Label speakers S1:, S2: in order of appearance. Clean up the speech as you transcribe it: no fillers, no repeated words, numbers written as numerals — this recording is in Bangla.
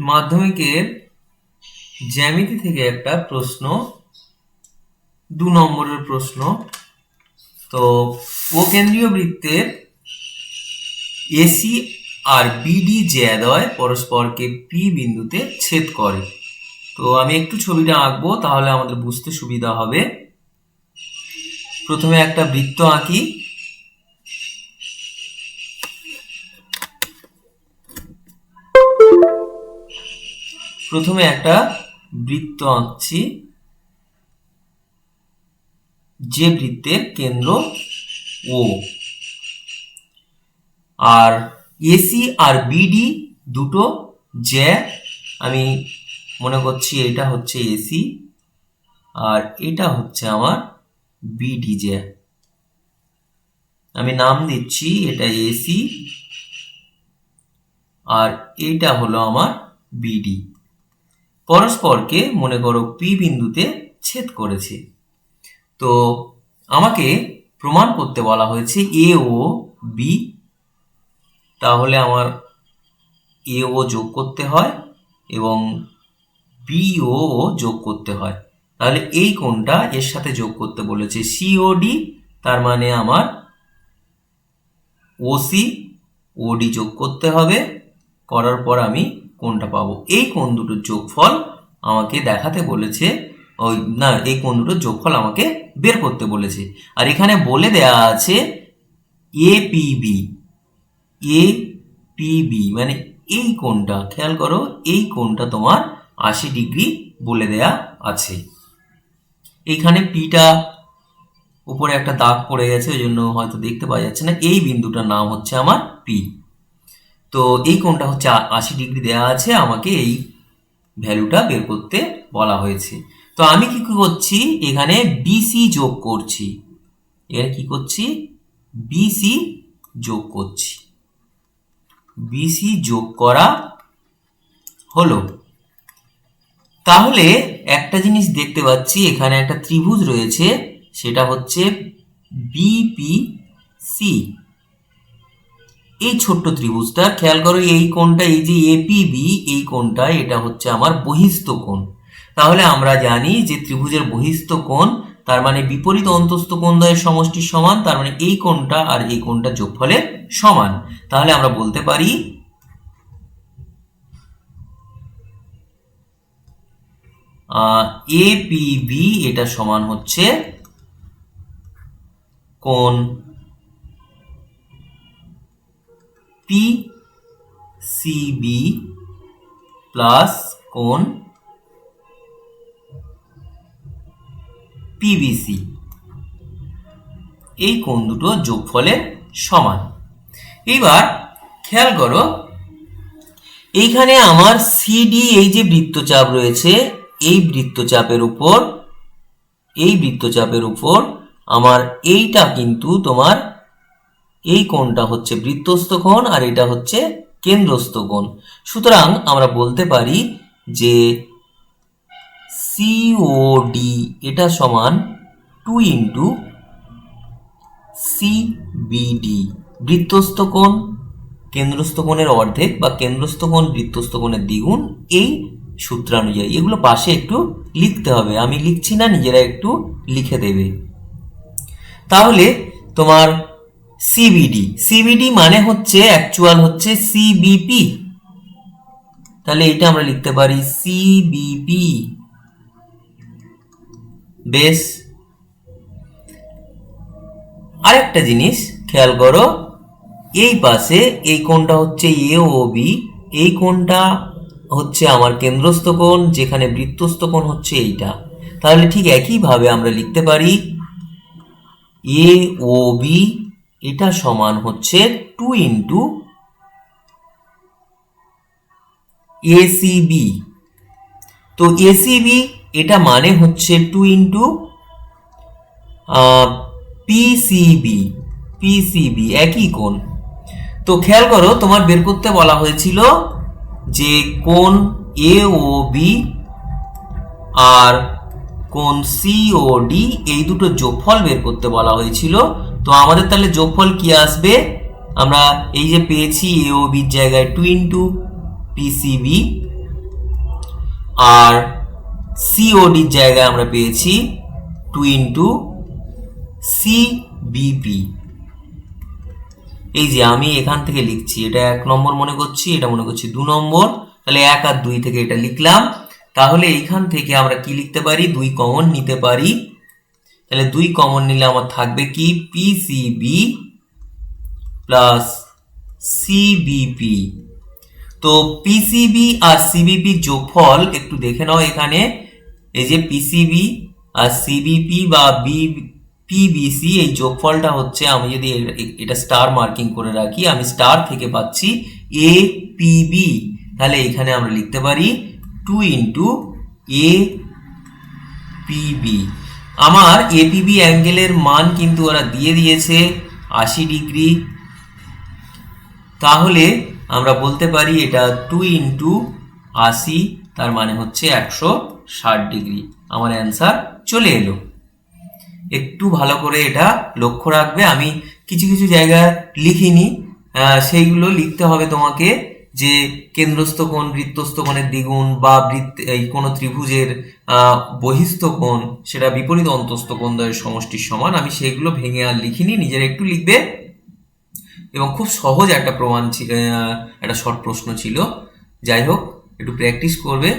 S1: মাধ্যমিকের জ্যামিতি থেকে একটা প্রশ্ন, 2 নম্বরের প্রশ্ন। তো ও কেন্দ্রীয় বৃত্তের এসি আর বিডি জ্যাদ্বয় পরস্পরকে পি বিন্দুতে ছেদ করে। তো আমি একটু ছবিটা আঁকবো, তাহলে আমাদের বুঝতে সুবিধা হবে। প্রথমে একটা বৃত্ত আঁকি। প্রথমে একটা বৃত্ত আঁকছি, যে বৃত্তের কেন্দ্র ও, আর এসি আর বিডি দুটো জ্যা। আমি মনে করছি এটা হচ্ছে এসি আর এটা হচ্ছে আমার বিডি জ্যা। আমি নাম দিচ্ছি, এটা এসি আর এটা হলো আমার বিডি। পরস্পরকে মনে করো পি বিন্দুতে ছেদ করেছে। তো আমাকে প্রমাণ করতে বলা হয়েছে এ ও বি, তাহলে আমার এ ও যোগ করতে হয় এবং বি ও যোগ করতে হয়। তাহলে এই কোণটা এর সাথে যোগ করতে বলেছে সিওডি, তার মানে আমার ওসি ওডি যোগ করতে হবে। করার পর আমি কোণটা পাবো। এই কোণ দুটোর যোগফল আমাকে দেখাতে বলেছে, ওই না, এই কোণ দুটোর যোগফল আমাকে বের করতে বলেছে। আর এখানে বলে দেয়া আছে এপিবি, এপিবি মানে এই কোণটা, খেয়াল করো, এই কোণটা তোমার 80 ডিগ্রি বলে দেয়া আছে। এইখানে পিটা উপরে একটা দাগ পড়ে গেছে, ওই জন্য হয়তো দেখতে পাওয়া যাচ্ছে না। এই বিন্দুটার নাম হচ্ছে আমার পি। তো এই কোণটা হচ্ছে 80 ডিগ্রি দেয়া আছে, আমাকে এই ভ্যালুটা বের করতে বলা হয়েছে। তো আমি কি করছি, এখানে বিসি যোগ করছি। এখানে কি করছি, বিসি যোগ করছি। বিসি যোগ করা হলো। তাহলে একটা জিনিস দেখতে পাচ্ছি, এখানে একটা ত্রিভুজ রয়েছে, সেটা হচ্ছে বিপিসি। এই ছোট্ট ত্রিভুজটা খেয়াল করো, এই কোণটা, এই যে এপিবি, এই কোণটা, এটা হচ্ছে আমার বহিস্থ কোণ। তাহলে আমরা জানি যে ত্রিভুজের বহিস্থ কোণ, তার মানে বিপরীত অন্তস্থ কোণদ্বয়ের সমষ্টির সমান, তার মানে এই কোণটা আর এই কোণটা যোগফলের সমান। তাহলে আমরা বলতে পারি এপিবি এটা সমান হচ্ছে কোণ পিসিবি প্লাস কোণ পিবিসি। এই কোণ দুটো যোগফলের সমান। এবার খেয়াল করো, এইখানে আমার সিডি, এই যে বৃত্তচাপ রয়েছে, এই বৃত্তচাপের উপর আমার এইটা কিন্তু তোমার, এই কোণটা হচ্ছে বৃত্তস্থ কোণ আর এটা হচ্ছে কেন্দ্রস্থ কোণ। সুতরাং আমরা বলতে পারি যে সিওডি এটা সমান 2 ইন্টু সিবিডি। বৃত্তস্থ কোণ কেন্দ্রস্থ কোণের অর্ধেক বা কেন্দ্রস্থ কোণ বৃত্তস্থ কোণের দ্বিগুণ, এই সূত্রানুযায়ী। এগুলো পাশে একটু লিখতে হবে, আমি লিখছি না, নিজেরা একটু লিখে দেবে। তাহলে তোমার সিবিডি মানে হচ্ছে অ্যাকচুয়াল হচ্ছে সিবিপি। তাহলে এটা আমরা লিখতে পারি সিবিপি। বেশ, আরেকটা জিনিস খেয়াল করো, এই পাশে এই কোণটা হচ্ছে এ ও বি, এই কোণটা হচ্ছে আমার কেন্দ্রস্থ কোণ, যেখানে বৃত্তস্থ কোণ হচ্ছে এইটা। তাহলে ঠিক একইভাবে আমরা লিখতে পারি এ ও বি এটা সমান হচ্ছে 2 ইন্টু এসিবি। তো এসিবি এটা মানে হচ্ছে 2 ইন্টু পিসিবি, একই কোণ। তো খেয়াল করো, তোমার বের করতে বলা হয়েছিল যে কোণ এ ও বি আর কোণ সিওডি, এই দুটো যোগফল বের করতে বলা হয়েছিল। তো আমাদের তাহলে যোগফল কি আসবে, আমরা এই যে পেয়েছি এ ও বির জায়গায় 2 ইন্টু পিসিবি আর সিওডির জায়গায় আমরা পেয়েছি 2 ইন্টু সিবিপি। এই যে আমি এখান থেকে লিখছি, এটা 1 নম্বর মনে করছি, এটা মনে করছি 2 নম্বর, তাহলে 1 আর 2 থেকে এটা লিখলাম। তাহলে এইখান থেকে আমরা কি লিখতে পারি, 2 কমন নিতে পারি। তাহলে 2 কমন নিলে আমার থাকবে কি, পিসিবি প্লাস সিবিপি। তো পিসিবি আর সিবিপির যোগফল একটু দেখে নাও এখানে। এই যে পিসিবি আর সিবিপি বা পিবিসি, এই যোগফলটা হচ্ছে, আমি যদি এটা স্টার মার্কিং করে রাখি, আমি স্টার থেকে পাচ্ছি এপিবি। তাহলে এখানে আমরা লিখতে পারি 2 ইন্টু এপিবি। আমার এপিবি অ্যাঙ্গেলের মান কিন্তু ওরা দিয়ে দিয়েছে 80 ডিগ্রি। তাহলে আমরা বলতে পারি এটা 2 ইন্টু 80, তার মানে হচ্ছে 160 ডিগ্রি। আমার অ্যান্সার চলে এলো। একটু ভালো করে এটা লক্ষ্য রাখবে, আমি কিছু কিছু জায়গায় লিখিনি, সেইগুলো লিখতে হবে তোমাকে, যে কেন্দ্রস্থ কোণ বৃত্তস্থ কোণের দ্বিগুণ, বা এই কোনো ত্রিভুজের বহিস্থ কোণ সেটা বিপরীত অন্তস্থ কোণ দ্বয়ের সমষ্টির সমান। আমি সেইগুলো ভেঙে আর লিখিনি, নিজেরা একটু লিখবে। এবং খুব সহজ একটা প্রমাণ ছিল, একটা শর্ট প্রশ্ন ছিল। যাই হোক, একটু প্র্যাকটিস করবে।